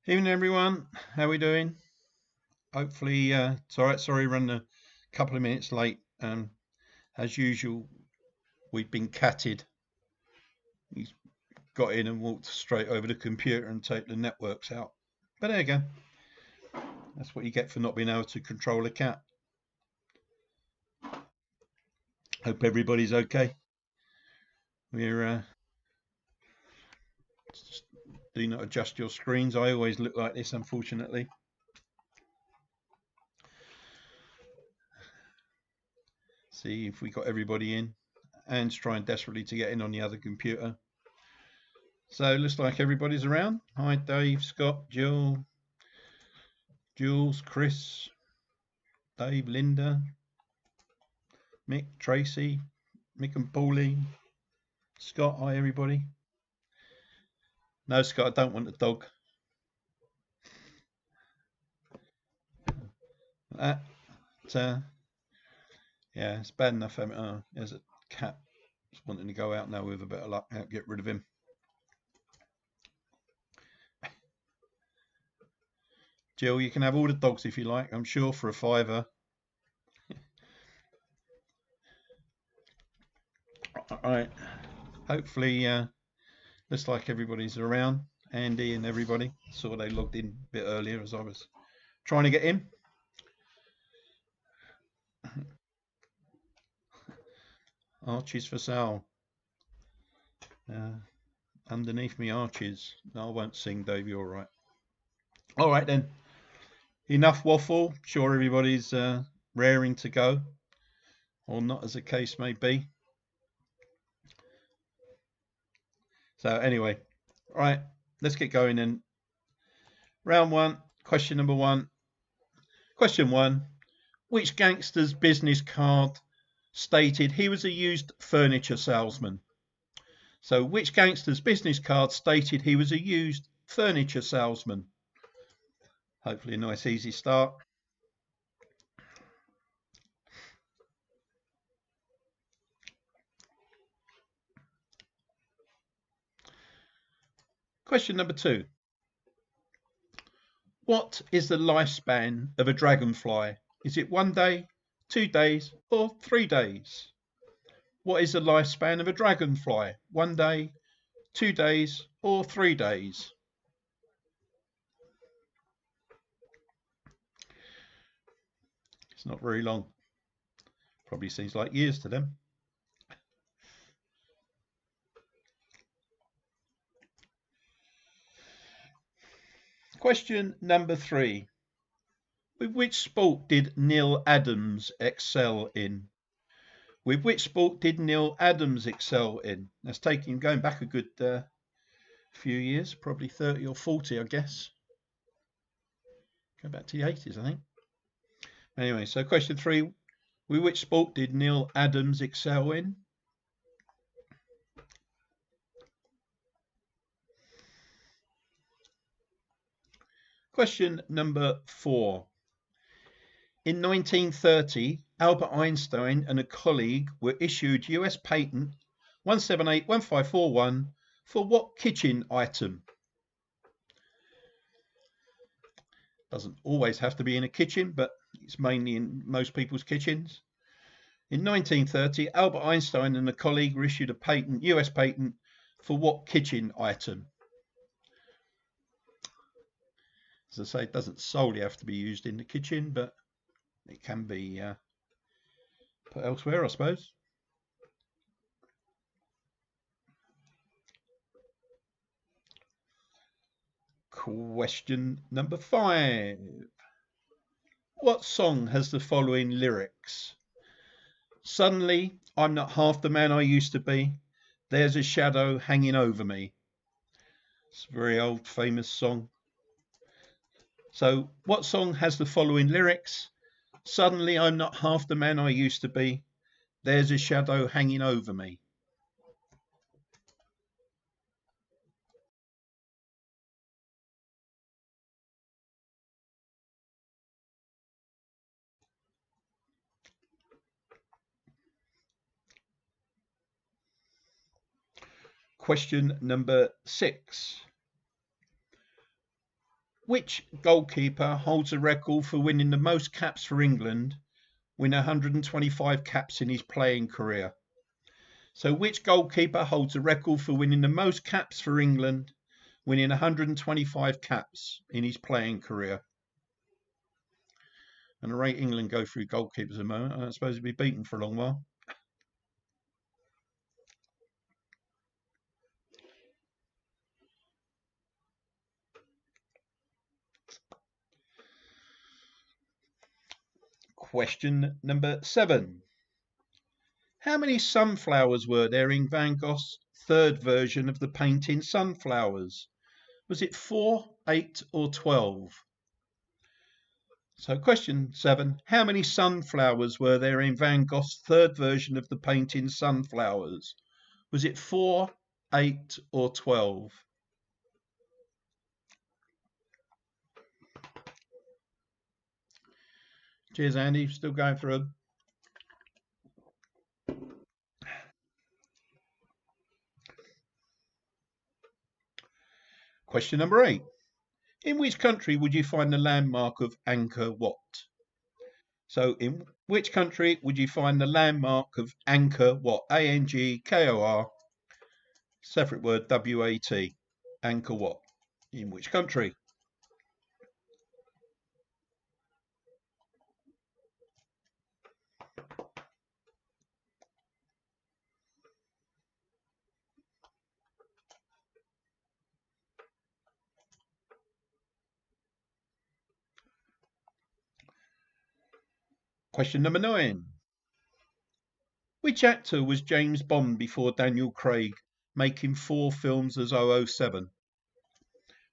Evening, everyone. How we doing? Hopefully, it's all right. Sorry, run a couple of minutes late. As usual, we've been catted. He's got in and walked straight over the computer and taped the networks out. But there you go. That's what you get for not being able to control a cat. Hope everybody's okay. We're do not adjust your screens. I always look like this, unfortunately. See if we got everybody in. Anne's trying desperately to get in on the other computer. So looks like everybody's around. Hi, Dave, Scott, Jill, Jules, Chris, Dave, Linda, Mick, Tracy, Mick and Pauline, Scott. Hi, everybody. No, Scott, I don't want a dog. That, yeah, it's bad enough. There's a cat wanting to go out now with a bit of luck. Get rid of him. Jill, you can have all the dogs if you like, I'm sure, for a £5. All right. Hopefully, looks like everybody's around. Andy and everybody. Saw they logged in a bit earlier as I was trying to get in. Arches for sale. Underneath me arches. No, I won't sing, Dave. You're all right. All right then. Enough waffle. Sure, everybody's raring to go, or not, as the case may be. So anyway, all right, let's get going then. Round one, question number one. Question one: which gangster's business card stated he was a used furniture salesman? So which gangster's business card stated he was a used furniture salesman? Hopefully a nice easy start. Question number two. What is the lifespan of a dragonfly? Is it 1 day, 2 days, or 3 days? What is the lifespan of a dragonfly? 1 day, 2 days, or 3 days? It's not very long. Probably seems like years to them. Question number three. With which sport did Neil Adams excel in? With which sport did Neil Adams excel in? That's going back a good few years, probably 30 or 40, I guess. Go back to the 80s, I think. Anyway, so question three. With which sport did Neil Adams excel in? Question number four. In 1930, Albert Einstein and a colleague were issued US patent 1781541 for what kitchen item? Doesn't always have to be in a kitchen, but it's mainly in most people's kitchens. In 1930, Albert Einstein and a colleague were issued a US patent for what kitchen item? As I say, it doesn't solely have to be used in the kitchen, but it can be put elsewhere, I suppose. Question number five. What song has the following lyrics? Suddenly, I'm not half the man I used to be. There's a shadow hanging over me. It's a very old, famous song. So, what song has the following lyrics? Suddenly, I'm not half the man I used to be. There's a shadow hanging over me. Question number six. Which goalkeeper holds a record for winning the most caps for England, winning 125 caps in his playing career? So which goalkeeper holds a record for winning the most caps for England, winning 125 caps in his playing career? And the rate England go through goalkeepers at the moment, I don't suppose it'll be beaten for a long while. Question number 7. How many sunflowers were there in Van Gogh's third version of the painting Sunflowers? Was it 4, 8 or 12? So question 7. How many sunflowers were there in Van Gogh's third version of the painting Sunflowers? Was it 4, 8 or 12? Cheers, Andy. Still going through. Question number 8. In which country would you find the landmark of Angkor Wat? So in which country would you find the landmark of Angkor Wat? Angkor, separate word, W-A-T. Angkor Wat. In which country? Question number 9. Which actor was James Bond before Daniel Craig, making 4 films as 007?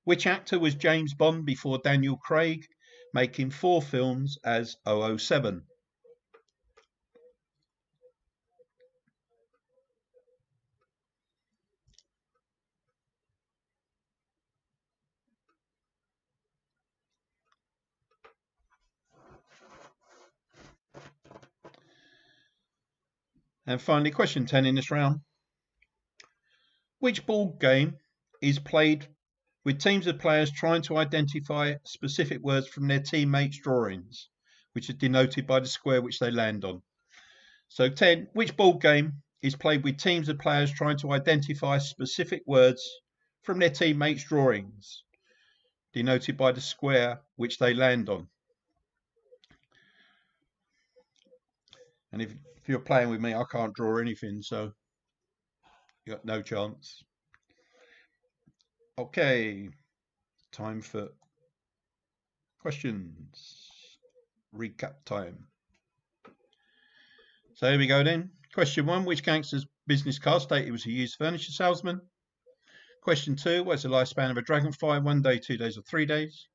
Which actor was James Bond before Daniel Craig, making 4 films as 007? And finally, question 10 in this round. Which board game is played with teams of players trying to identify specific words from their teammates' drawings, which is denoted by the square which they land on? So 10, which board game is played with teams of players trying to identify specific words from their teammates' drawings, denoted by the square which they land on? And if you're playing with me, I can't draw anything, so you got no chance. Okay, time for questions. Recap time. So here we go then. Question 1, which gangster's business card stated was a used furniture salesman? Question 2, what's the lifespan of a dragonfly? 1 day, 2 days or 3 days?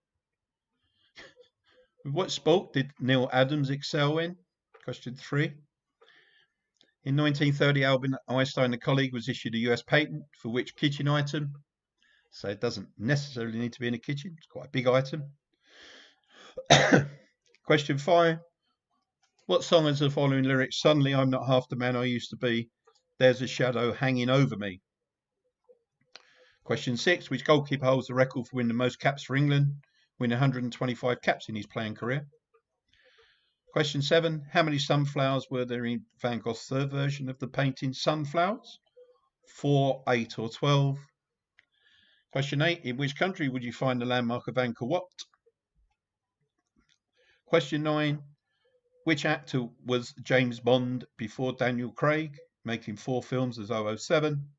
What sport did Neil Adams excel in? Question 3. In 1930, Albert Einstein, a colleague, was issued a US patent for which kitchen item? So it doesn't necessarily need to be in a kitchen. It's quite a big item. Question 5. What song has the following lyrics? Suddenly I'm not half the man I used to be. There's a shadow hanging over me. Question 6. Which goalkeeper holds the record for winning the most caps for England, winning 125 caps in his playing career? Question 7. How many sunflowers were there in Van Gogh's third version of the painting Sunflowers? 4, 8 or 12? Question 8. In which country would you find the landmark of Angkor Wat? Question 9. Which actor was James Bond before Daniel Craig, making 4 films as 007?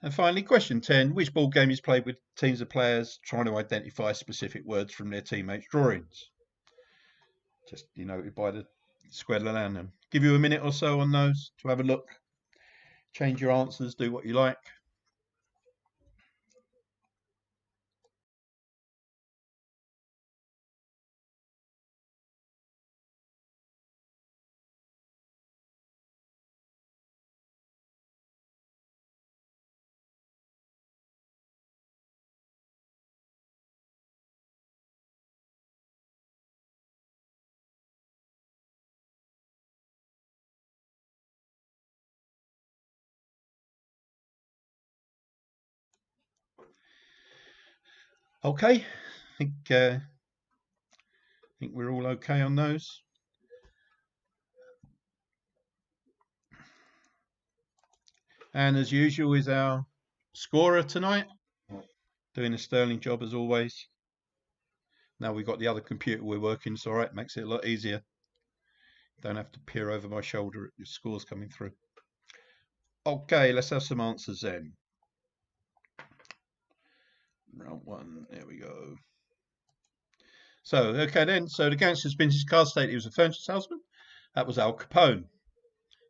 And finally, question 10. Which board game is played with teams of players trying to identify specific words from their teammates' drawings? Just denoted by the square around them. Give you a minute or so on those to have a look. Change your answers, do what you like. Okay, think we're all okay on those. And as usual is our scorer tonight, doing a sterling job as always. Now we've got the other computer we're working, it's all right, makes it a lot easier. Don't have to peer over my shoulder at your scores coming through. Okay, let's have some answers then. Round one, there we go. So, okay then, so the gangster's business card stated he was a furniture salesman. That was Al Capone.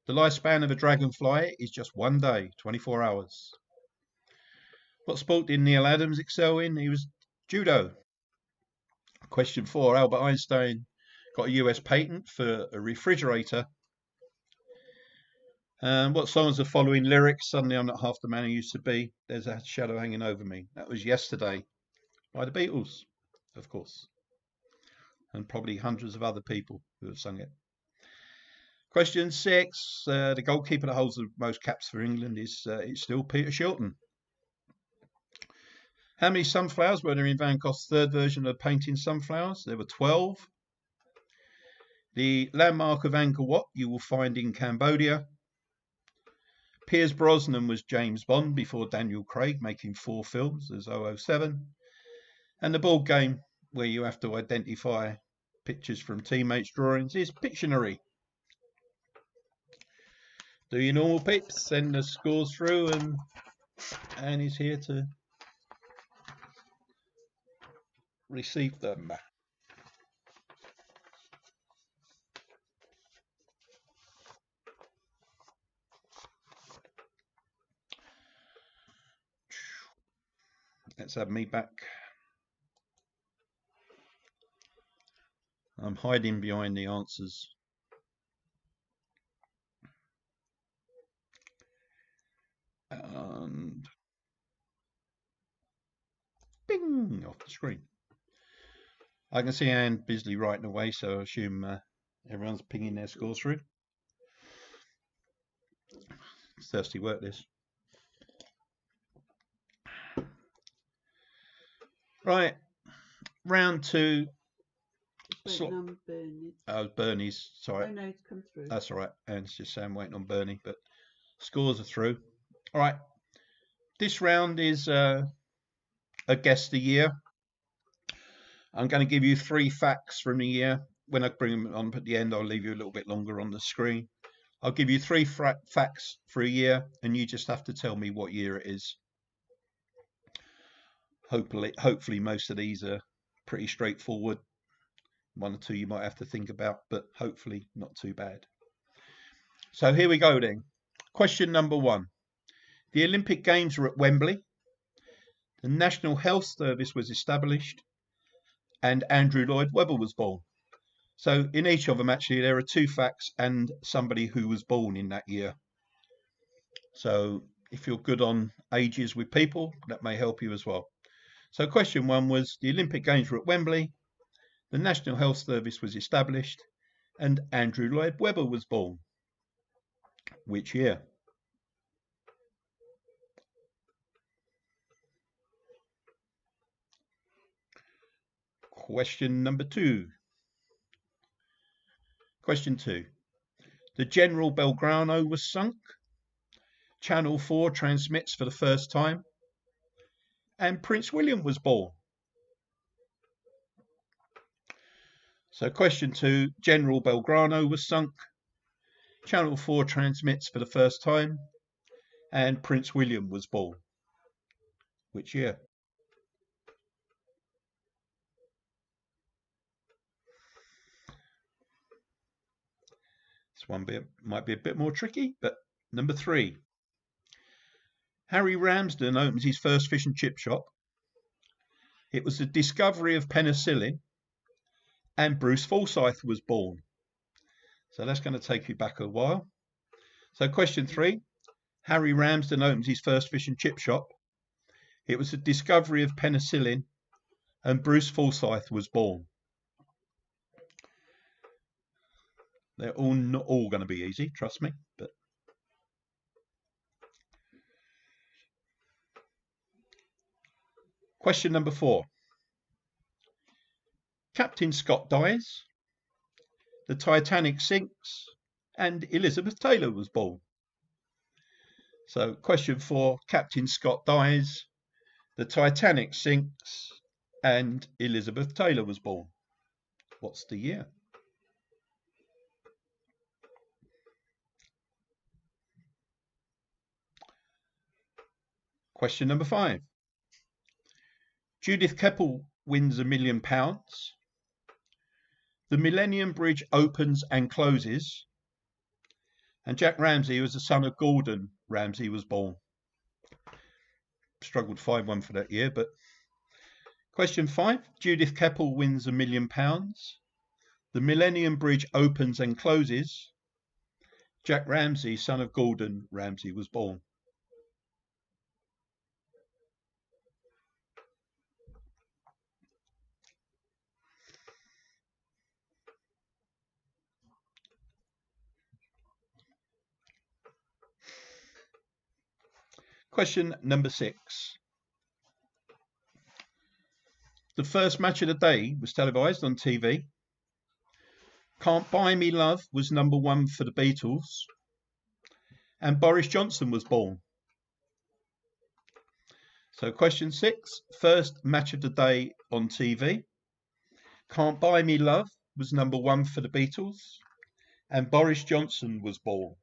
The lifespan of a dragonfly is just 1 day, 24 hours. What sport did Neil Adams excel in? He was judo. Question 4, Albert Einstein got a US patent for a refrigerator. What songs the following lyrics? Suddenly I'm not half the man I used to be. There's a shadow hanging over me. That was Yesterday by the Beatles, of course. And probably hundreds of other people who have sung it. Question 6, the goalkeeper that holds the most caps for England is it's still Peter Shilton. How many sunflowers were there in Van Gogh's third version of painting Sunflowers? There were 12. The landmark of Angkor Wat you will find in Cambodia. Pierce Brosnan was James Bond before Daniel Craig, making 4 films as 007. And the board game where you have to identify pictures from teammates' drawings is Pictionary. Do your normal peeps, send the scores through, and Anne is here to receive them. Let's have me back. I'm hiding behind the answers. And bing, off the screen. I can see Anne busily writing away, so I assume everyone's pinging their scores through. It's thirsty work, this. Right, round 2. Bernie's, sorry. Oh no, it's come through. That's all right. Anne's just saying waiting on Bernie, but scores are through. All right, this round is a guess the year. I'm going to give you 3 facts from the year. When I bring them on at the end, I'll leave you a little bit longer on the screen. I'll give you 3 facts for a year, and you just have to tell me what year it is. Hopefully most of these are pretty straightforward. 1 or 2 you might have to think about, but hopefully not too bad. So here we go then. Question number 1. The Olympic Games were at Wembley. The National Health Service was established, and Andrew Lloyd Webber was born. So in each of them, actually, there are 2 facts and somebody who was born in that year. So if you're good on ages with people, that may help you as well. So question 1 was the Olympic Games were at Wembley. The National Health Service was established, and Andrew Lloyd Webber was born. Which year? Question number 2. Question 2. The General Belgrano was sunk. Channel 4 transmits for the first time, and Prince William was born. So question 2, General Belgrano was sunk. Channel 4 transmits for the first time, and Prince William was born. Which year? This one might be a bit more tricky, but number 3. Harry Ramsden opens his first fish and chip shop. It was the discovery of penicillin, and Bruce Forsyth was born. So that's going to take you back a while. So question 3, Harry Ramsden opens his first fish and chip shop. It was the discovery of penicillin, and Bruce Forsyth was born. They're all not all going to be easy, trust me. But question number 4. Captain Scott dies, the Titanic sinks, and Elizabeth Taylor was born. So question 4, Captain Scott dies, the Titanic sinks, and Elizabeth Taylor was born. What's the year? Question number 5. Judith Keppel wins £1 million. The Millennium Bridge opens and closes. And Jack Ramsay, who was the son of Gordon Ramsay, was born. Struggled to find one for that year, but question 5. Judith Keppel wins £1 million. The Millennium Bridge opens and closes. Jack Ramsay, son of Gordon Ramsay, was born. Question number 6. The first match of the day was televised on TV. Can't Buy Me Love was number 1 for the Beatles. And Boris Johnson was born. So question 6, first match of the day on TV. Can't Buy Me Love was number 1 for the Beatles. And Boris Johnson was born.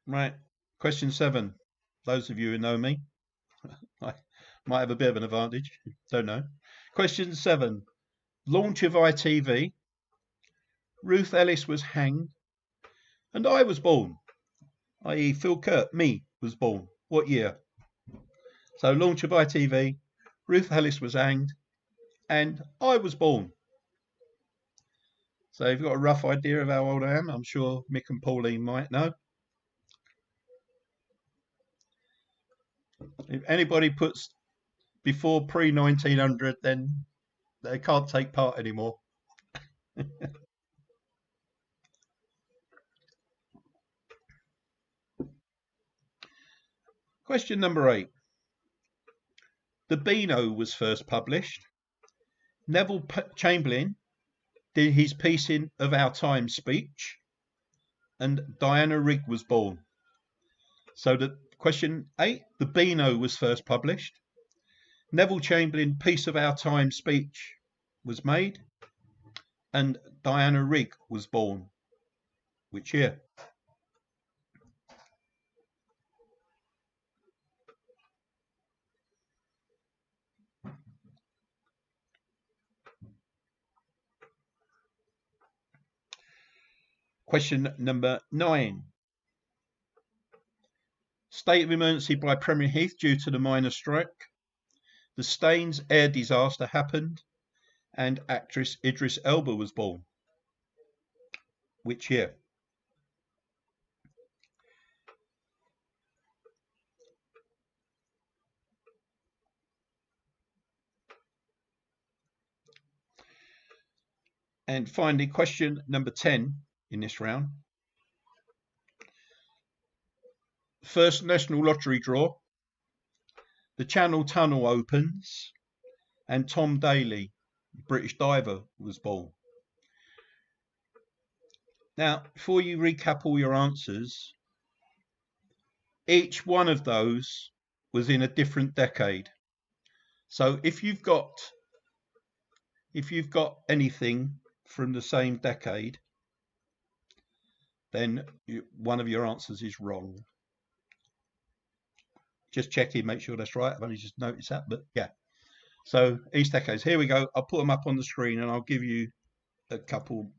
Right, question 7. Those of you who know me, I might have a bit of an advantage, don't know. Question 7. Launch of ITV. Ruth Ellis was hanged. And I was born, i.e. Phil Kurt, me, was born. What year? So launch of ITV, Ruth Ellis was hanged, and I was born. So you've got a rough idea of how old I am. I'm sure Mick and Pauline might know. If anybody puts before pre-1900, then they can't take part anymore. Question number 8. The Beano was first published. Neville Chamberlain did his piece in Of Our Time speech, and Diana Rigg was born. So the question 8, the Beano was first published. Neville Chamberlain Piece of Our Time speech was made, and Diana Rigg was born. Which year? Question number 9. State of emergency by Premier Heath due to the miners' strike. The Staines air disaster happened, and actress Idris Elba was born. Which year? And finally, question number 10 in this round. First national lottery draw. The Channel Tunnel opens, and Tom Daley, British diver, was born. Now, before you recap all your answers, each one of those was in a different decade. So if you've got anything from the same decade, then one of your answers is wrong. Just checking, make sure that's right. I've only just noticed that, but yeah. So each decades. Here we go. I'll put them up on the screen, and I'll give you a couple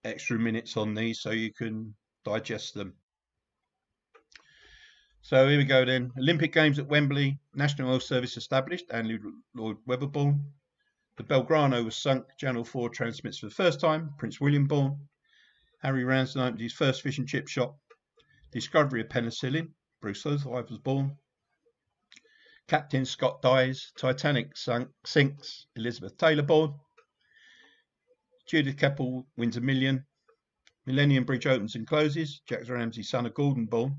extra minutes on these so you can digest them. So here we go then. Olympic Games at Wembley, National Health Service established, and Lloyd Webber born. The Belgrano was sunk, Channel 4 transmits for the first time, Prince William born. Harry Ramsden opened his first fish and chip shop. Discovery of penicillin, Bruce Sleuthwife was born. Captain Scott dies, Titanic sinks, Elizabeth Taylor born. Judith Keppel wins £1 million. Millennium Bridge opens and closes. Jack Ramsey, son of Gordon, born.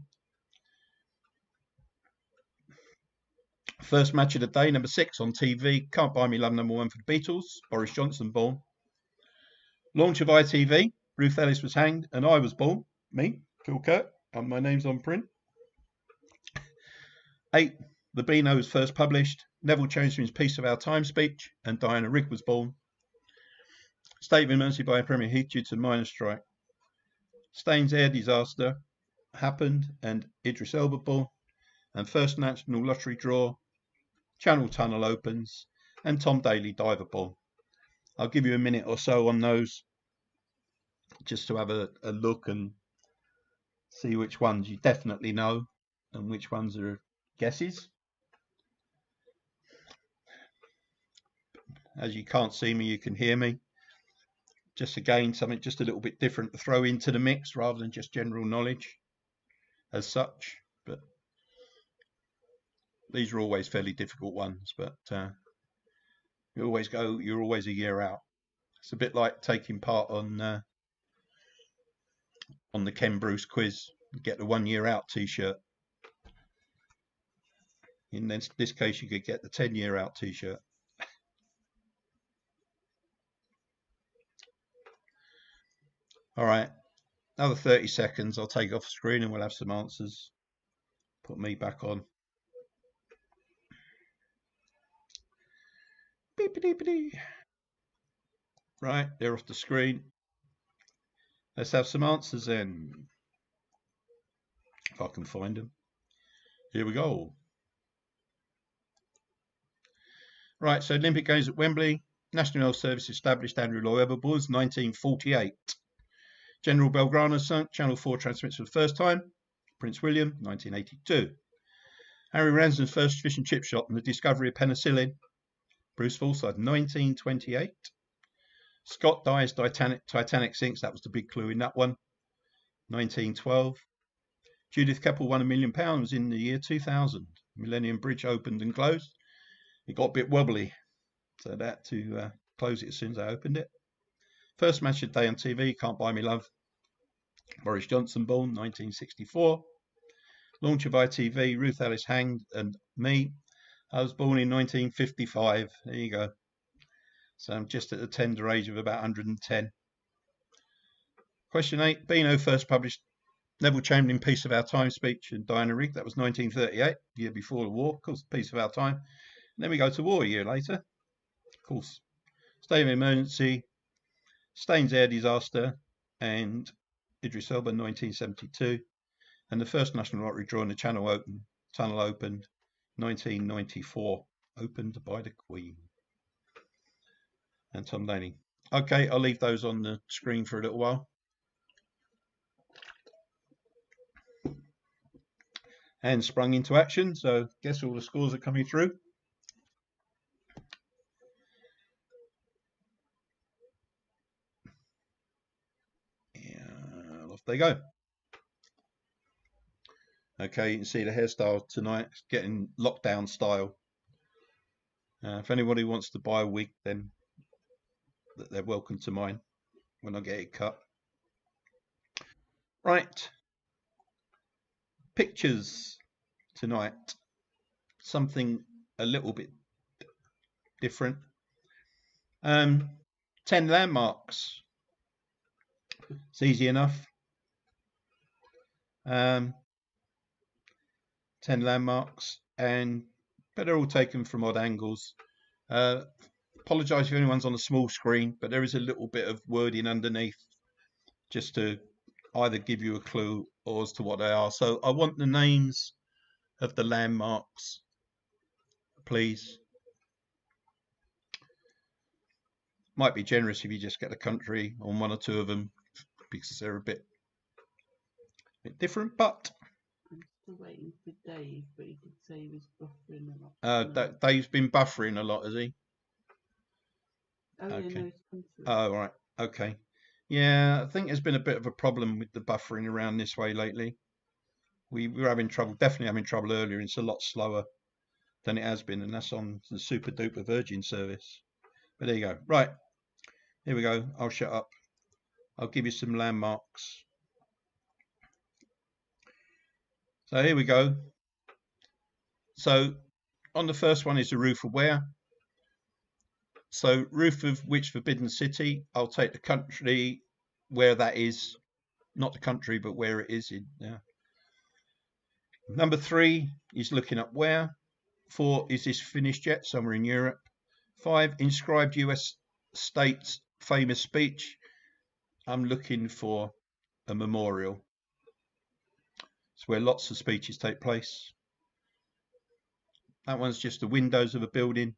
First match of the day, number 6 on TV. Can't Buy Me Love, number 1 for the Beatles. Boris Johnson, born. Launch of ITV. Ruth Ellis was hanged and I was born. Me, Phil Kirk, and my name's on print. 8. The Beano's first published. Neville Chamberlain's Peace of Our Time speech, and Diana Rigg was born. State of emergency by Premier Heath due to miners' strike. Staines air disaster happened, and Idris Elba born. And first national lottery draw. Channel tunnel opens, and Tom Daley diver born. I'll give you a minute or so on those, just to have a look and see which ones you definitely know and which ones are guesses. As you can't see me, you can hear me. Just again, something just a little bit different to throw into the mix rather than just general knowledge as such. But these are always fairly difficult ones, but you're always a year out. It's a bit like taking part on the Ken Bruce quiz. You get the 1 year out t-shirt. In this case, you could get the 10-year out t-shirt. All right, another 30 seconds. I'll take off the screen and we'll have some answers. Put me back on. Beep-a-dee-a-dee. Right, they're off the screen. Let's have some answers then. If I can find them. Here we go. Right, so Olympic Games at Wembley. National Health Service established. Andrew Lloyd Webber was 1948. General Belgrano sunk. Channel 4 transmits for the first time. Prince William, 1982. Harry Ransom's first fish and chip shop and the discovery of penicillin. Bruce Forsyth, 1928. Scott dies, Titanic sinks. That was the big clue in that one. 1912. Judith Keppel won £1 million in the year 2000. Millennium Bridge opened and closed. It got a bit wobbly, so I had to close it as soon as I opened it. First match of the day on TV, Can't Buy Me Love. Boris Johnson born, 1964. Launch of ITV, Ruth Ellis hanged, and me. I was born in 1955. There you go. So I'm just at the tender age of about 110. Question 8. Beano first published Neville Chamberlain Peace of Our Time speech and Diana Rigg. That was 1938, the year before the war. Of course, Peace of Our Time. And then we go to war a year later. Of course, State of Emergency, Staines air disaster, and Idris Elba 1972. And the first national lottery draw in the tunnel opened 1994, opened by the Queen. And Tom Daley. Okay, I'll leave those on the screen for a little while. And sprung into action, so guess all the scores are coming through. And off they go. Okay, you can see the hairstyle tonight, it's getting lockdown style. If anybody wants to buy a wig, then they're welcome to mine when I get it cut. Right. Pictures tonight. Something a little bit different. 10 landmarks. It's easy enough. 10 landmarks, but they're all taken from odd angles. Apologise if anyone's on a small screen, but there is a little bit of wording underneath just to either give you a clue or as to what they are. So I want the names of the landmarks, please. Might be generous if you just get the country on one or two of them because they're a bit different, but I'm still waiting for Dave, but he did say he was buffering a lot. Dave's been buffering a lot, has he? Oh, okay. Yeah, no, it's come through. Oh, right. Okay. Yeah, I think there's been a bit of a problem with the buffering around this way lately. We were having trouble, definitely having trouble earlier. It's a lot slower than it has been, and that's on the super duper Virgin service. But there you go. Right. Here we go. I'll shut up. I'll give you some landmarks. So here we go. So on the first one is the roof of where. So roof of which forbidden city? I'll take the country where that is, not the country, but where it is in. Yeah. Number 3 is looking up where. 4, is this finished yet? Somewhere in Europe. 5, inscribed US state's famous speech. I'm looking for a memorial. It's where lots of speeches take place. That one's just the windows of a building.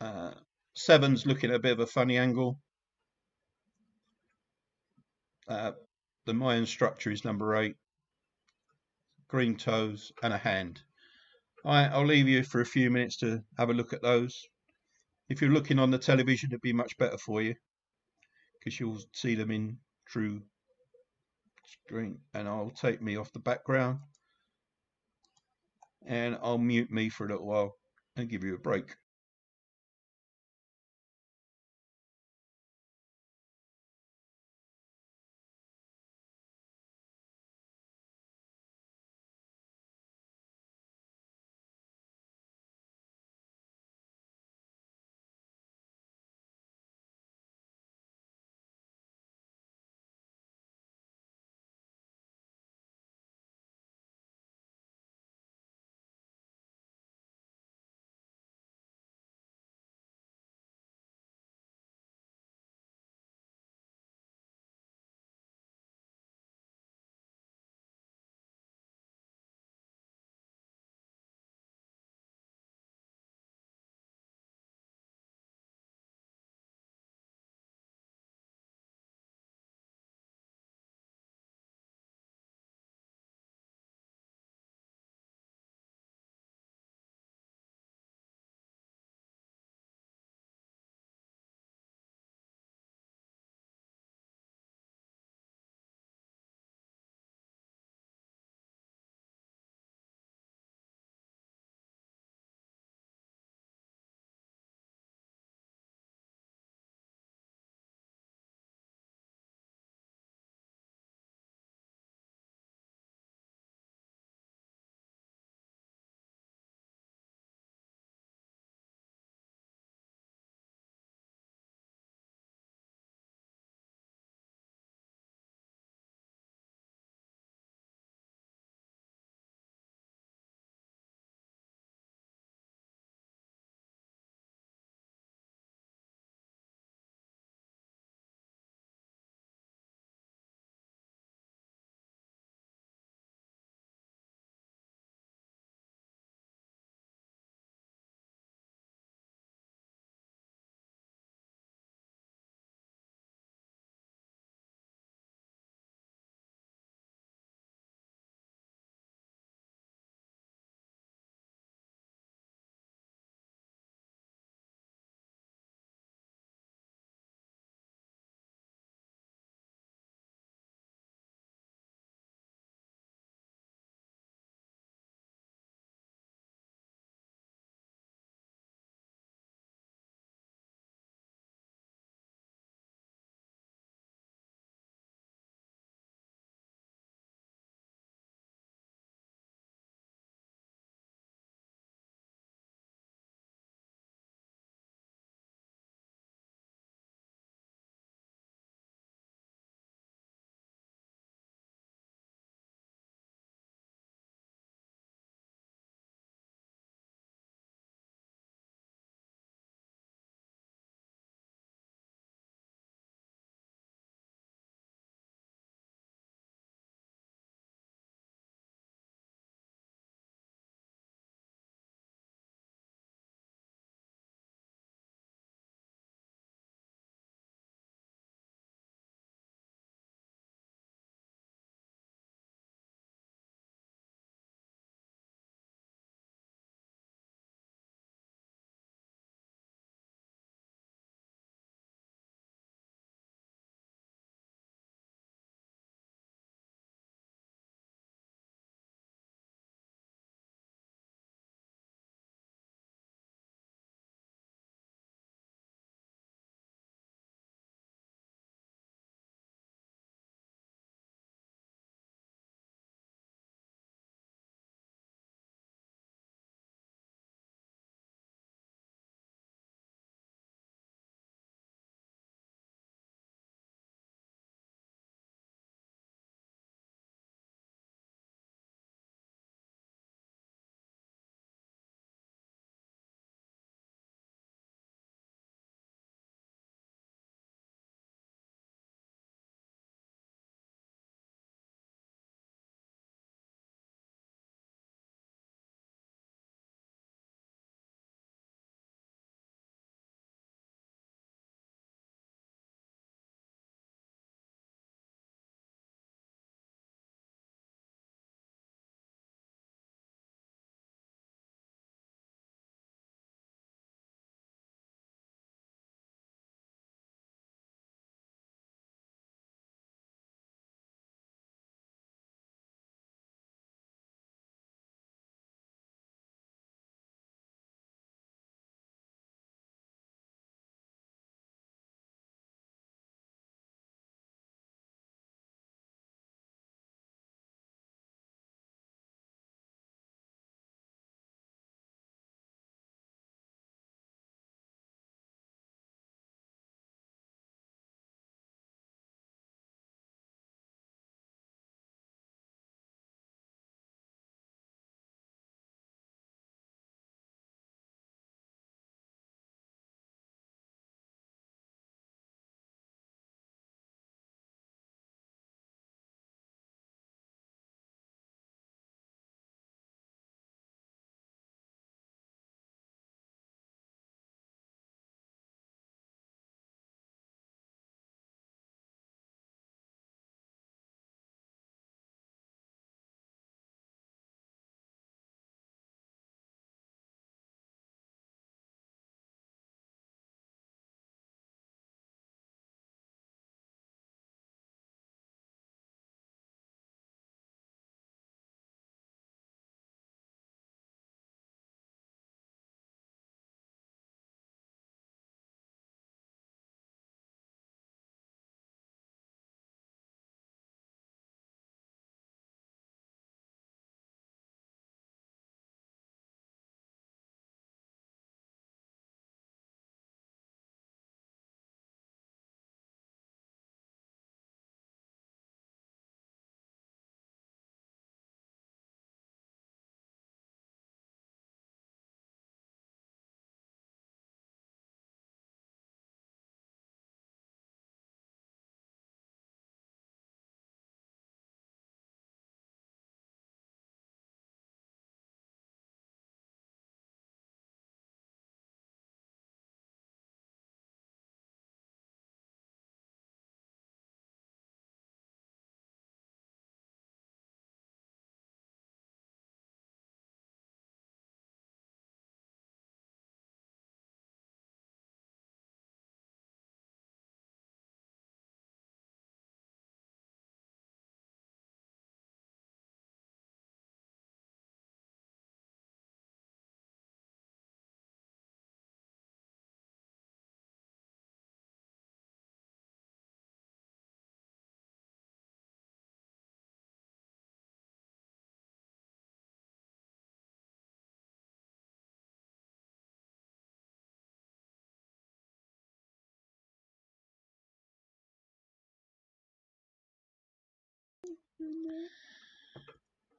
7's looking at a bit of a funny angle. The Mayan structure is number 8. Green toes and a hand. All right, I'll leave you for a few minutes to have a look at those. If you're looking on the television, it'd be much better for you because you'll see them in true screen. And I'll take me off the background and I'll mute me for a little while and give you a break.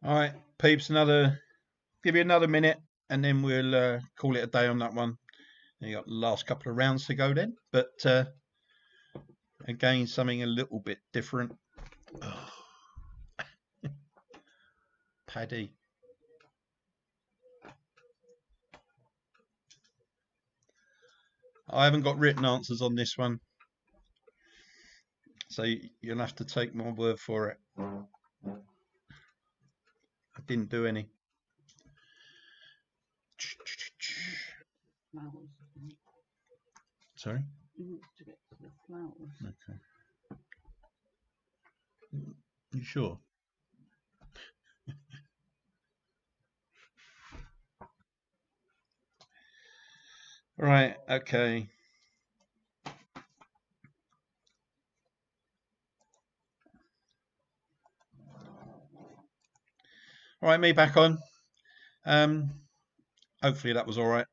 All right, peeps, give you another minute, and then we'll call it a day on that one. You got the last couple of rounds to go then, but again, something a little bit different. Oh. Paddy. I haven't got written answers on this one, so you'll have to take my word for it. I didn't do any. Flowers. Sorry? To get to the flowers. Okay. You sure? Right, okay. All right, me back on. Hopefully that was all right.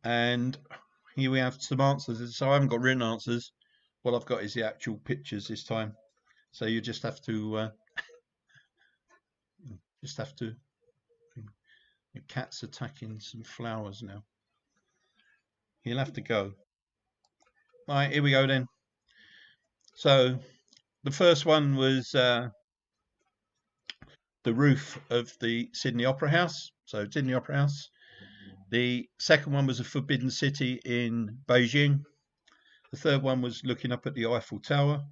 And here we have some answers. So I haven't got written answers. What I've got is the actual pictures this time. So you just have to the cat's attacking some flowers now. He'll have to go. All right, here we go then. So the first one was the roof of the Sydney Opera House. So Sydney Opera House. The second one was a Forbidden City in Beijing. The third one was looking up at the Eiffel Tower.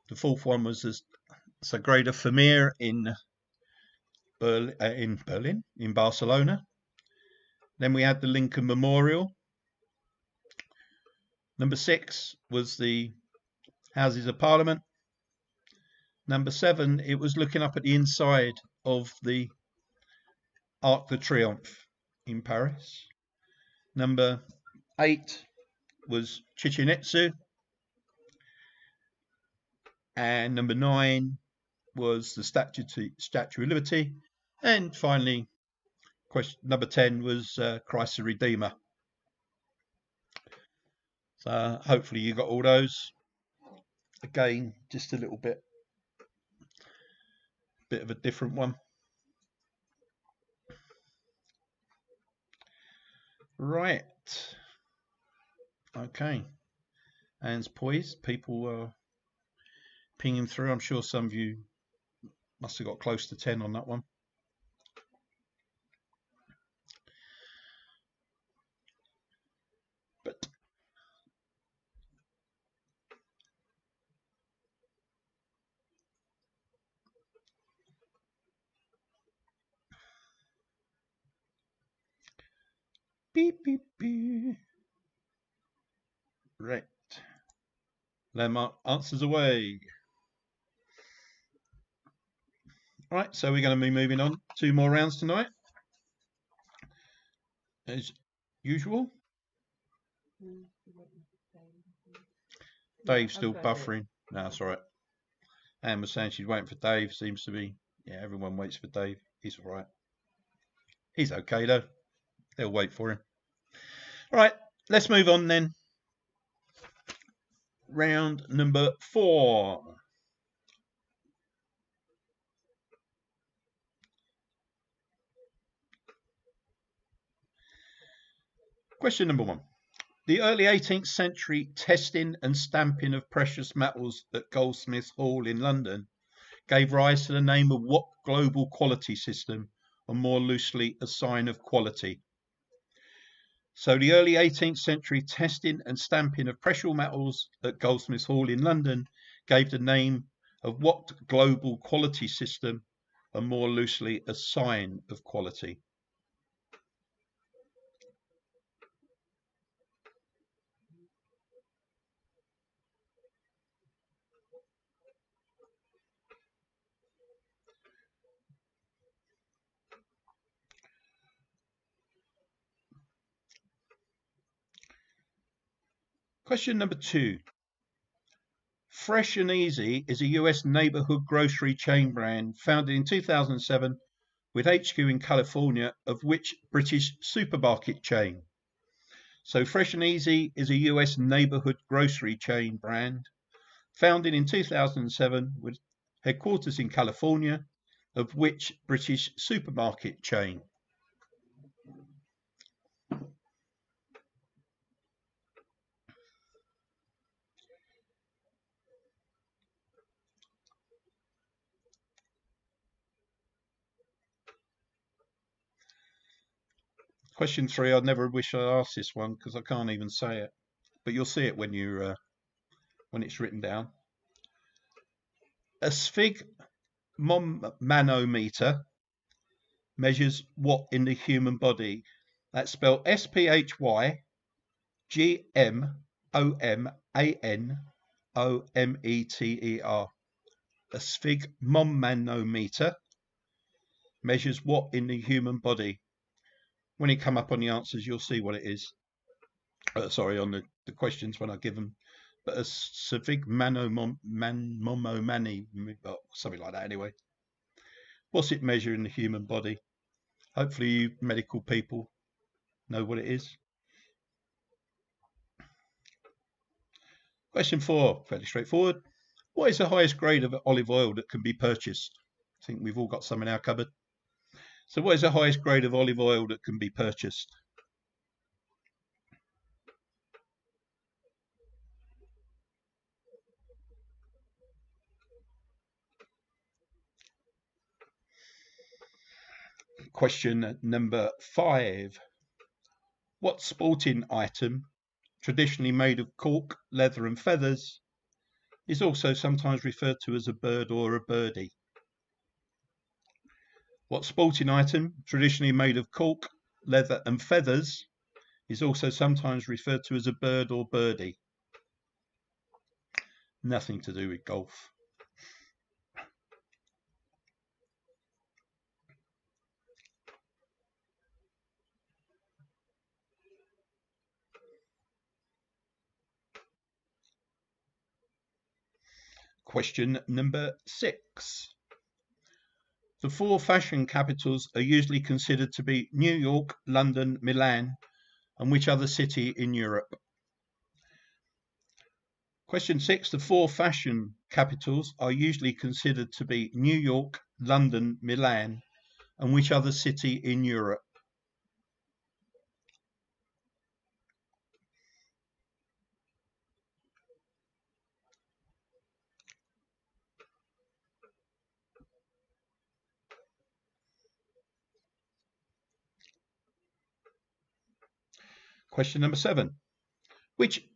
The fourth one was the Sagrada Familia in Barcelona. Then we had the Lincoln Memorial. Number 6 was the Houses of Parliament. Number 7, it was looking up at the inside of the Arc de Triomphe in Paris. Number 8 was Chichen Itza. And number 9 was the Statue of Liberty. And finally, number 10 was Christ the Redeemer. So hopefully you got all those. Again, just a little bit of a different one. Right. Okay. Hands poised. People are pinging through. I'm sure some of you must have got close to 10 on that one. But beep, beep, beep. Right. Landmark answers away. All right, so we're going to be moving on. 2 more rounds tonight, as usual. Dave's still buffering. No, that's all right. Anne was saying she's waiting for Dave. Seems to be, yeah, everyone waits for Dave. He's all right. He's okay, though. They'll wait for him. All right, let's move on then. Round number 4. Question number 1. The early 18th century testing and stamping of precious metals at Goldsmiths Hall in London gave rise to the name of what global quality system, or more loosely, a sign of quality? So the early 18th century testing and stamping of precious metals at Goldsmiths Hall in London gave the name of what global quality system, or more loosely, a sign of quality? Question number 2. Fresh and Easy is a US neighborhood grocery chain brand founded in 2007 with HQ in California, of which British supermarket chain? So Fresh and Easy is a US neighborhood grocery chain brand founded in 2007 with headquarters in California, of which British supermarket chain? Question 3, I never wish I asked this one because I can't even say it, but you'll see it when when it's written down. A sphygmomanometer measures what in the human body? That's spelled SPHYGMOMANOMETER. A sphygmomanometer measures what in the human body? When it come up on the answers, you'll see what it is. Sorry, on the questions when I give them. But a sphygmomanometer, something like that anyway. What's it measure in the human body? Hopefully you medical people know what it is. Question 4, fairly straightforward. What is the highest grade of olive oil that can be purchased? I think we've all got some in our cupboard. So what is the highest grade of olive oil that can be purchased? Question number 5. What sporting item, traditionally made of cork, leather and feathers, is also sometimes referred to as a bird or a birdie? What sporting item, traditionally made of cork, leather and feathers, is also sometimes referred to as a bird or birdie? Nothing to do with golf. Question number 6. The 4 fashion capitals are usually considered to be New York, London, Milan, and which other city in Europe? Question 6. The 4 fashion capitals are usually considered to be New York, London, Milan, and which other city in Europe? Question number 7. Which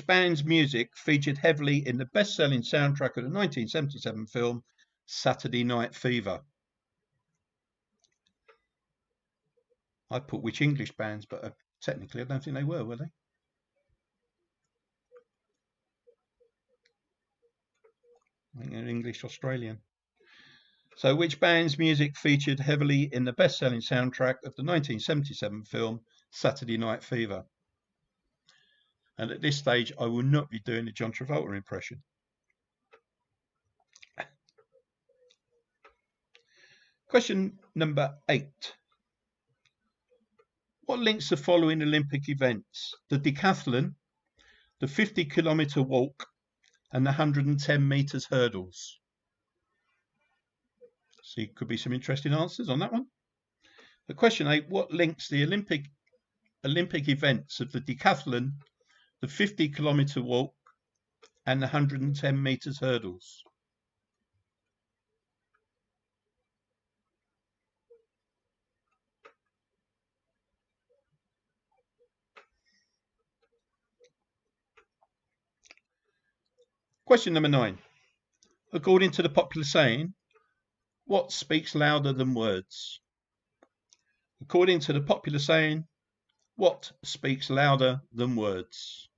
band's music featured heavily in the best-selling soundtrack of the 1977 film Saturday Night Fever? I put which English bands, but technically I don't think they were they? I think they're English Australian. So which band's music featured heavily in the best-selling soundtrack of the 1977 film Saturday Night Fever? And at this stage, I will not be doing the John Travolta impression. Question number 8. What links the following Olympic events? The decathlon, the 50-kilometre walk, and the 110 metres hurdles? See, could be some interesting answers on that one. But question 8, what links the Olympic events of the decathlon, the 50-kilometre walk, and the 110 metres hurdles? Question number 9. According to the popular saying, what speaks louder than words? According to the popular saying, what speaks louder than words?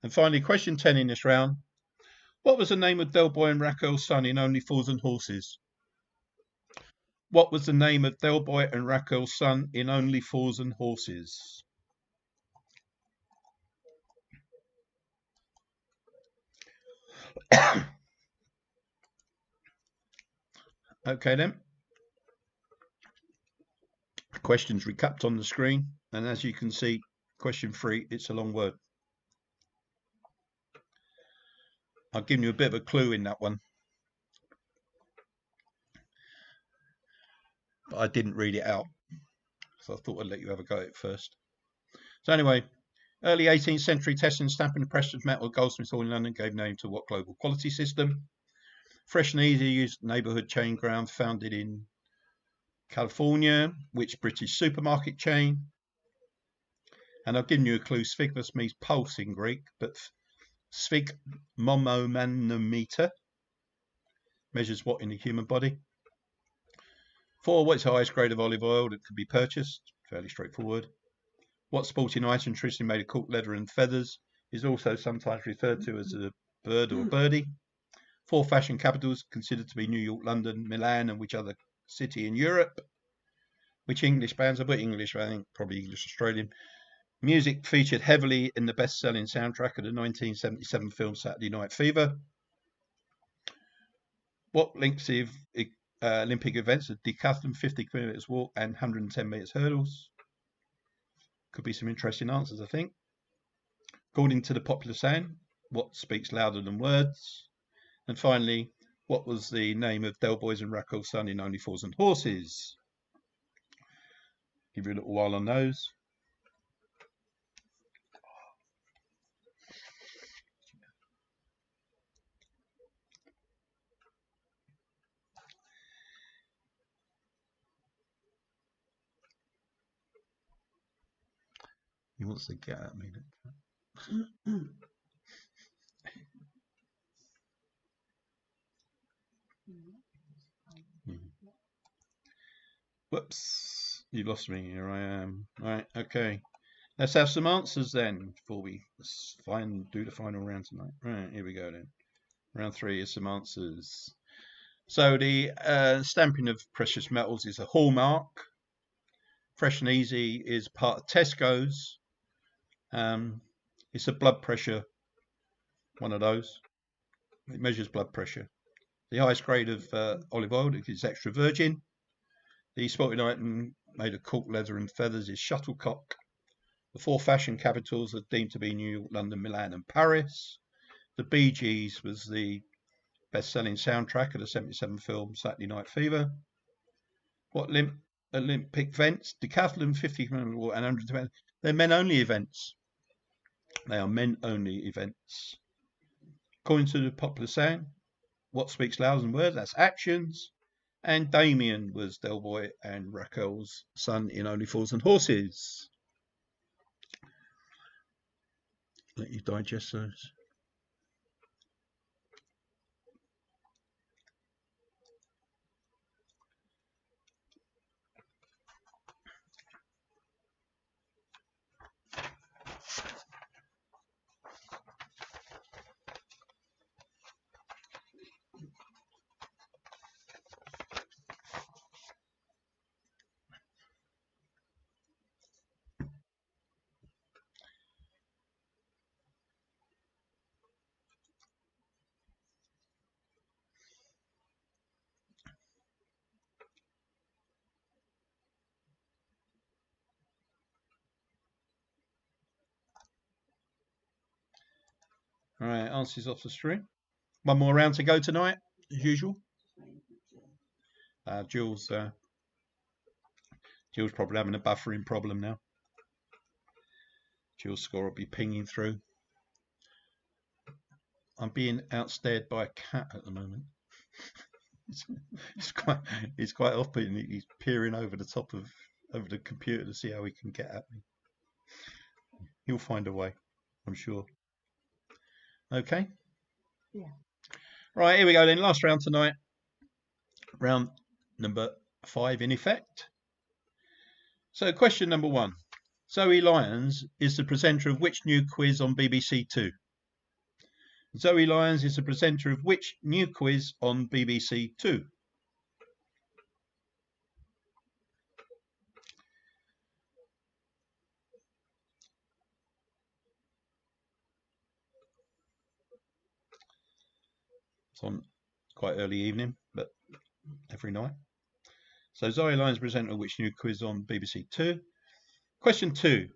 And finally, question 10 in this round. What was the name of Del Boy and Raquel's son in Only Fools and Horses? What was the name of Del Boy and Raquel's son in Only Fools and Horses? Okay then. Questions recapped on the screen, and as you can see, question 3, it's a long word. I've given you a bit of a clue in that one, but I didn't read it out, so I thought I'd let you have a go at it first. So anyway, early 18th century testing and stamping of precious metal at Goldsmiths Hall in London gave name to what global quality system? Fresh and Easy used neighbourhood chain ground founded in California. Which British supermarket chain? And I've given you a clue. Sphygmos means pulse in Greek, but sphygmomanometer measures what in the human body? 4. What's the highest grade of olive oil that can be purchased? Fairly straightforward. What sporting item traditionally made of cork leather and feathers is also sometimes referred to as a bird or a birdie? 4 fashion capitals considered to be New York, London, Milan, and which other city in Europe? Which English bands? I put English, I think probably English Australian. Music featured heavily in the best-selling soundtrack of the 1977 film Saturday Night Fever. What links the Olympic events are decathlon, 50 kilometres walk, and 110 metres hurdles? Could be some interesting answers, I think. According to the popular saying, what speaks louder than words? And finally, what was the name of Del Boy's and Raquel's son in Only Fools and Horses? Give you a little while on those. He wants to get at me. Whoops, you lost me. Here I am. Right, okay. Let's have some answers then before we do the final round tonight. Right, here we go then. Round 3 is some answers. So the stamping of precious metals is a hallmark. Fresh and Easy is part of Tesco's. It's a blood pressure, one of those. It measures blood pressure. The highest grade of olive oil is extra virgin. The sporting item made of cork leather and feathers is shuttlecock. The 4 fashion capitals are deemed to be New York, London, Milan, and Paris. The Bee Gees was the best-selling soundtrack of the 77 film Saturday Night Fever. What Olympic events? Decathlon, 50 and 120. They're men-only events. They are men-only events. According to the popular saying, what speaks louder than words? That's actions. And Damien was Del Boy and Raquel's son in Only Fools and Horses. Let you digest those. All right, answers off the screen. One more round to go tonight, as usual. Jules probably having a buffering problem now. Jules' score will be pinging through. I'm being outstared by a cat at the moment. It's quite off-putting. He's peering over the computer to see how he can get at me. He'll find a way, I'm sure. Okay. Yeah. Right, here we go then. Last round tonight. Round number 5 in effect. So question number 1. Zoe Lyons is the presenter of which new quiz on BBC Two? Zoe Lyons is the presenter of which new quiz on BBC Two? It's on quite early evening, but every night. So Zoe Lyons presented Which New Quiz on BBC Two. Question 2.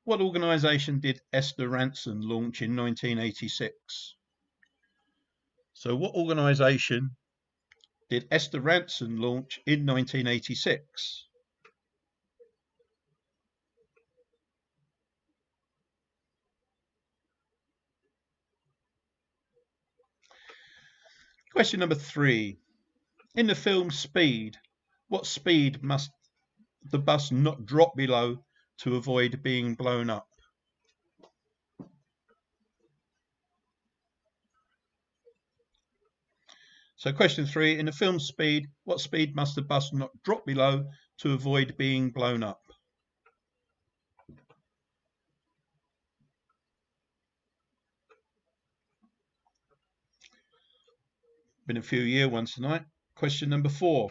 What organisation did Esther Rantzen launch in 1986? So what organisation did Esther Rantzen launch in 1986? Question number 3. In the film Speed, what speed must the bus not drop below to avoid being blown up? So question 3, in the film Speed, what speed must the bus not drop below to avoid being blown up? Been a few year ones tonight. Question number 4.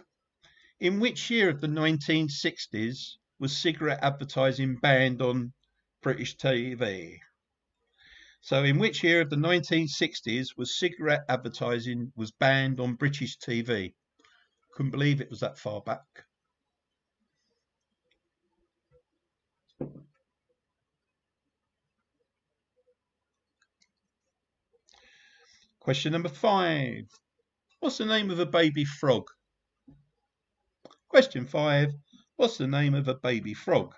In which year of the 1960s was cigarette advertising banned on British TV? So in which year of the 1960s was cigarette advertising was banned on British TV? Couldn't believe it was that far back. Question number 5. What's the name of a baby frog? Question 5. What's the name of a baby frog?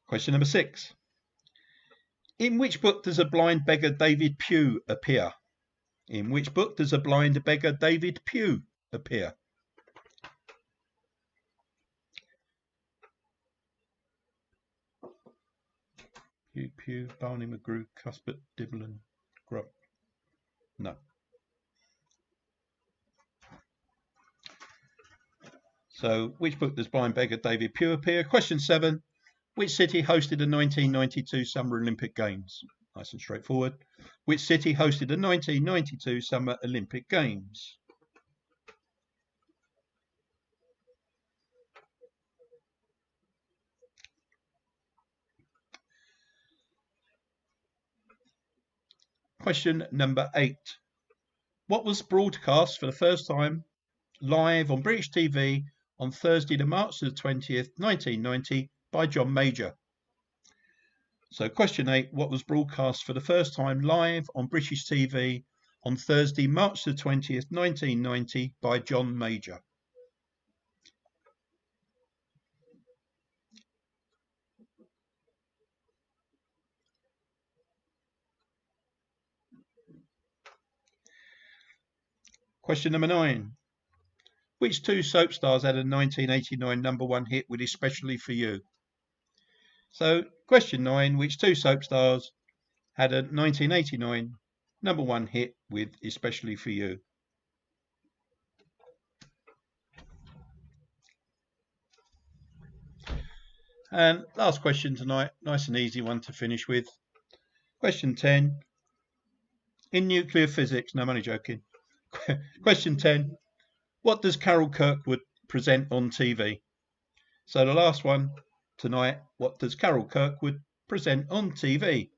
Question number 6. In which book does a blind beggar David Pugh appear? In which book does a blind beggar David Pugh appear? Pugh, Barney McGrew, Cuthbert, Dibble, Grubb. No. So, which book does blind beggar David Pugh appear? Question 7. Which city hosted the 1992 Summer Olympic Games? Nice and straightforward. Which city hosted the 1992 Summer Olympic Games? Question number 8. What was broadcast for the first time live on British TV on Thursday, March the 20th, 1990 by John Major? So question 8, what was broadcast for the first time live on British TV on Thursday, March the 20th, 1990 by John Major? Question number 9. Which two soap stars had a 1989 #1 hit with Especially for You? So question 9, which two soap stars had a 1989 #1 hit with Especially for You? And last question tonight, nice and easy one to finish with. Question 10. In nuclear physics, no, I'm only joking. Question 10. What does Carol Kirkwood present on TV? So the last one tonight, what does Carol Kirkwood present on TV?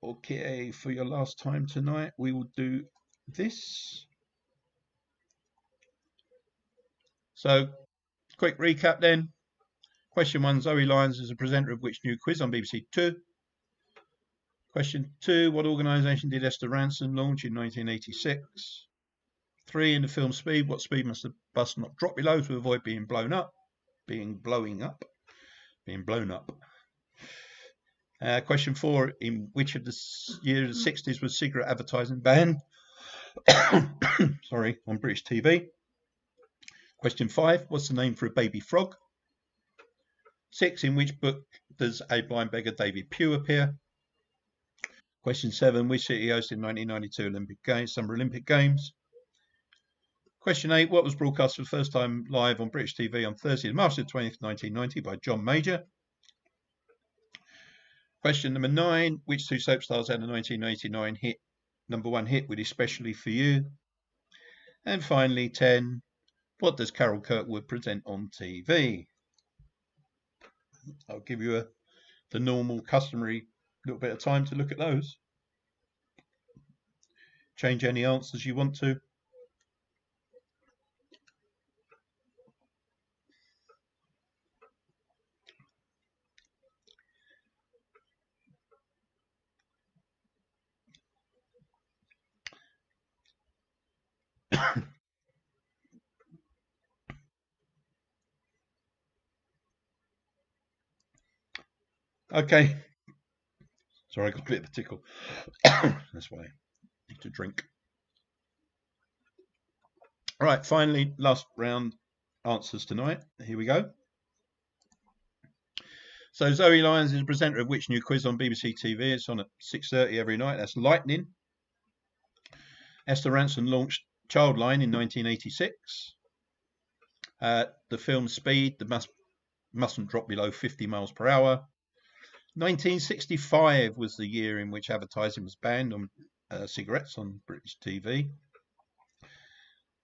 Okay, for your last time tonight, we will do this. So, quick recap then. Question 1, Zoe Lyons is a presenter of Which New Quiz on BBC Two. Question 2, what organisation did Esther Rantzen launch in 1986? 3, in the film Speed, what speed must the bus not drop below to avoid being blown up? Being blown up. Question 4, in which of the years of the 60s was cigarette advertising banned? Sorry, on British TV. Question 5, what's the name for a baby frog? 6, in which book does a blind beggar David Pugh appear? Question 7, which city hosted 1992 Summer Olympic Games? Question 8, what was broadcast for the first time live on British TV on Thursday, March 20th, 1990 by John Major? Question number 9, which two soap stars had a 1989 hit number one hit with Especially for You. And finally, 10, what does Carol Kirkwood present on TV? I'll give you the normal, customary little bit of time to look at those. Change any answers you want to. Okay. Sorry, I got a bit of a tickle. That's why I need to drink. All right, finally, last round answers tonight. Here we go. So Zoe Lyons is a presenter of which new quiz on BBC TV? It's on at 6:30 every night. That's Lightning. Esther Ranson launched Childline in 1986. The film Speed, mustn't drop below 50 miles per hour. 1965 was the year in which advertising was banned on cigarettes on British TV.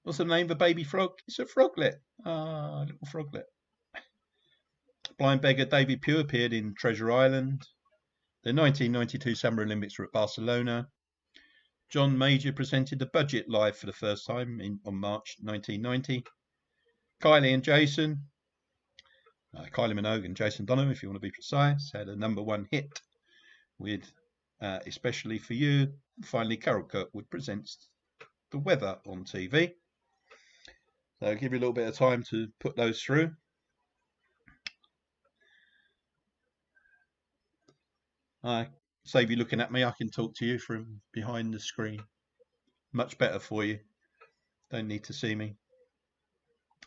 What's the name of a baby frog? It's a froglet. Ah, little froglet. Blind beggar David Pugh appeared in Treasure Island. The 1992 Summer Olympics were at Barcelona. John Major presented The Budget live for the first time on March 1990. Kylie and Jason, Kylie Minogue and Jason Donovan, if you want to be precise, had a number one hit with Especially for You. And finally, Carol Kirkwood presents The Weather on TV. So I'll give you a little bit of time to put those through. Save you looking at me, I can talk to you from behind the screen. Much better for you. Don't need to see me.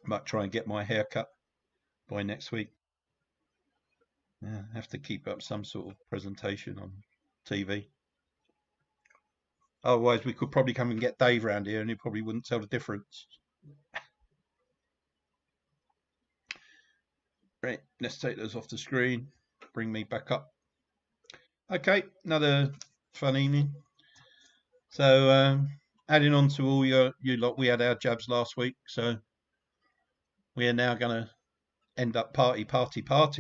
Might try and get my hair cut by next week. Yeah, have to keep up some sort of presentation on TV. Otherwise, we could probably come and get Dave round here and he probably wouldn't tell the difference. Right, let's take those off the screen. Bring me back up. Okay, another fun evening. So, adding on to all you lot, we had our jabs last week, so we are now going to end up party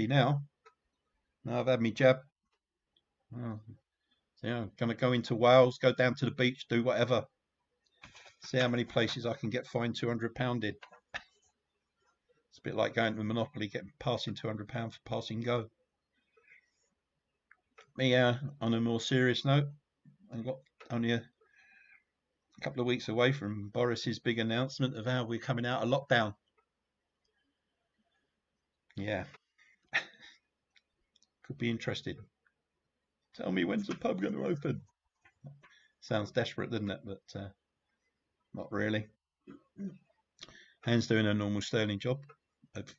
now. Now I've had me jab. Oh, so yeah, I'm going to go into Wales, go down to the beach, do whatever. See how many places I can get fined £200 in. It's a bit like going to Monopoly, passing £200 for passing go. Me, on a more serious note, I've got only a couple of weeks away from Boris's big announcement of how we're coming out of lockdown. Yeah. Could be interested. Tell me when's the pub going to open? Sounds desperate, doesn't it? But not really. Anne's doing a normal sterling job of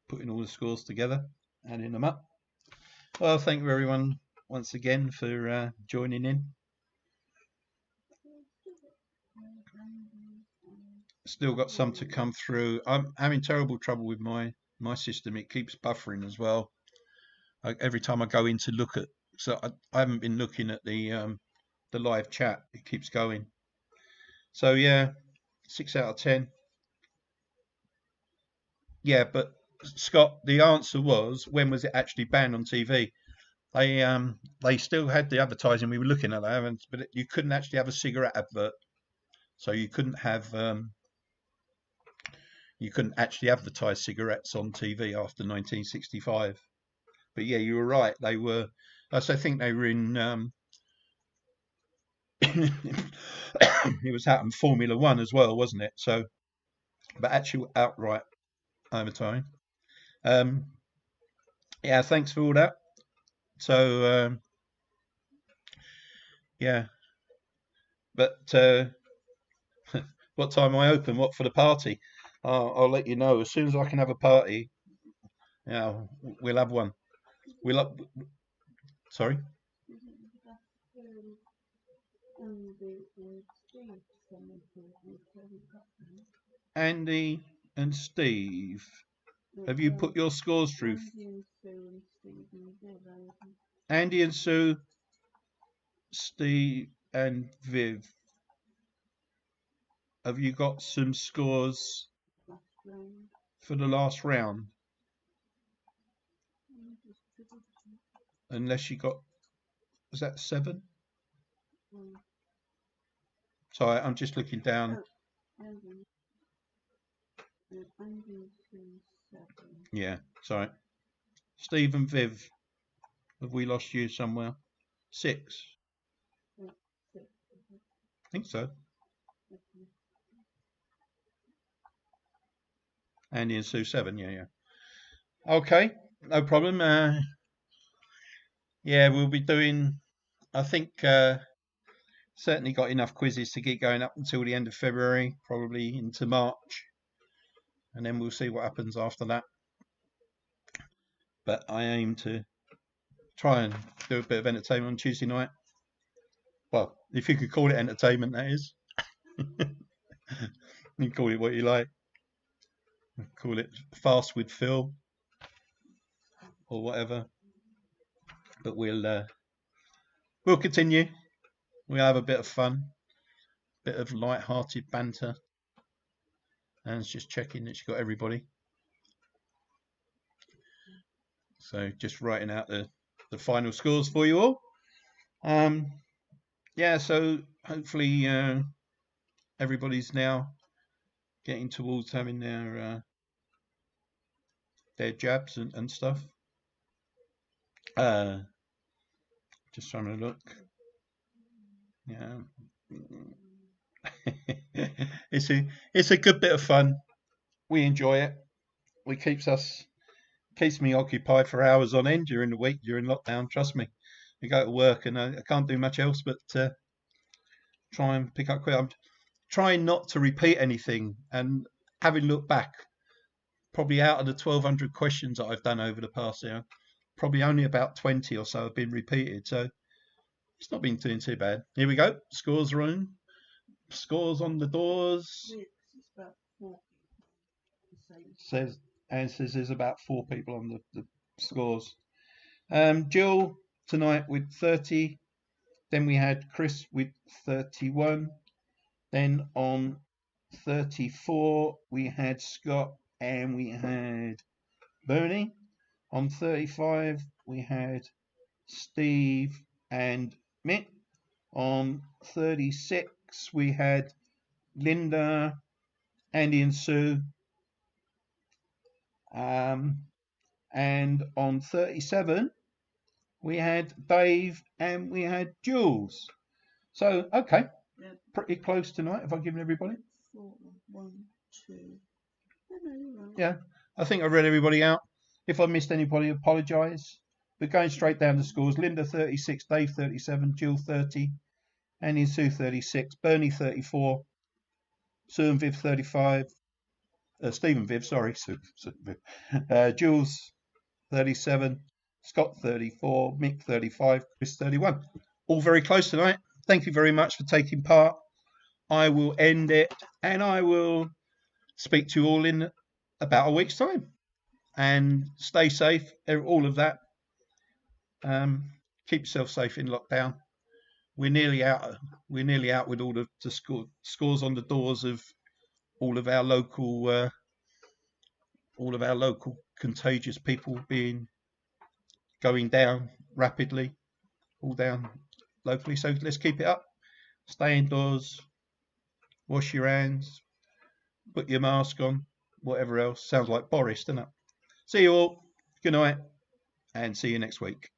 putting all the scores together, adding them up. Well, thank you everyone once again for joining in. Still got some to come through. I'm having terrible trouble with my system. It keeps buffering as well. Every time I go in to look at, so I haven't been looking at the live chat. It keeps going. So yeah, 6 out of 10. Yeah, but Scott, the answer was, when was it actually banned on TV? They still had the advertising. We were looking at that, but you couldn't actually have a cigarette advert. So you couldn't have you couldn't actually advertise cigarettes on TV after 1965. But yeah, you were right. They were. I think they were in. It was out in Formula One as well, wasn't it? So, but actual outright advertising. Yeah, thanks for all that. So yeah, but what time I open? What for the party? I'll let you know as soon as I can have a party. Yeah, we'll have one. We'll have. Sorry. Andy and Steve, have you put your scores through? Andy and Sue, Steve, and Viv, have you got some scores last round. for the last round? Just triple check. Unless you got, was that 7? Mm. Sorry, I'm just looking down. Hang on. 137. Yeah, sorry. Steve and Viv, have we lost you somewhere? 6? Yeah, 6. I think so. Okay. Andy and Sue 7, yeah. Okay, no problem. Yeah, we'll be doing, I think, certainly got enough quizzes to get going up until the end of February, probably into March. And then we'll see what happens after that. But I aim to try and do a bit of entertainment on Tuesday night. Well, if you could call it entertainment, that is. You can call it what you like. Call it Fast with Phil or whatever. But we'll continue. We'll have a bit of fun, bit of light-hearted banter. And it's just checking that you got everybody. So just writing out the final scores for you all. Yeah, so hopefully everybody's now getting towards having their jabs and stuff. Just trying to look. Yeah. It's a good bit of fun. We enjoy it. It keeps me occupied for hours on end during the week during lockdown. Trust me. I go to work and I can't do much else but try and pick up quick. I'm trying not to repeat anything, and having looked back, probably out of the 1,200 questions that I've done over the past year, probably only about 20 or so have been repeated. So it's not been doing too bad. Here we go. Scores are on. Scores on the doors. It's about 4 people. Says there's about 4 people on the scores. Jill tonight with 30. Then we had Chris with 31. Then on 34 we had Scott and we had Bernie. On 35 we had Steve and Mick. On 36 we had Linda, Andy and Sue. And on 37 we had Dave and we had Jules. So okay, Yeah. pretty close tonight. Have I given everybody? 4, 1, 2. Yeah, I think I read everybody out. If I missed anybody, apologise. We're going straight down the scores. Linda 36, Dave 37, Jill 30, Annie and Sue 36, Bernie 34, Sue and Viv 35, Steve and Viv, sorry, Sue Viv. Jules 37, Scott 34, Mick 35, Chris 31. All very close tonight. Thank you very much for taking part. I will end it and I will speak to you all in about a week's time. And stay safe, all of that. Keep yourself safe in lockdown. We're nearly out. We're nearly out with all the scores on the doors of all of our local contagious people going down rapidly, all down locally. So let's keep it up. Stay indoors. Wash your hands. Put your mask on. Whatever else. Sounds like Boris, doesn't it? See you all. Good night, and see you next week.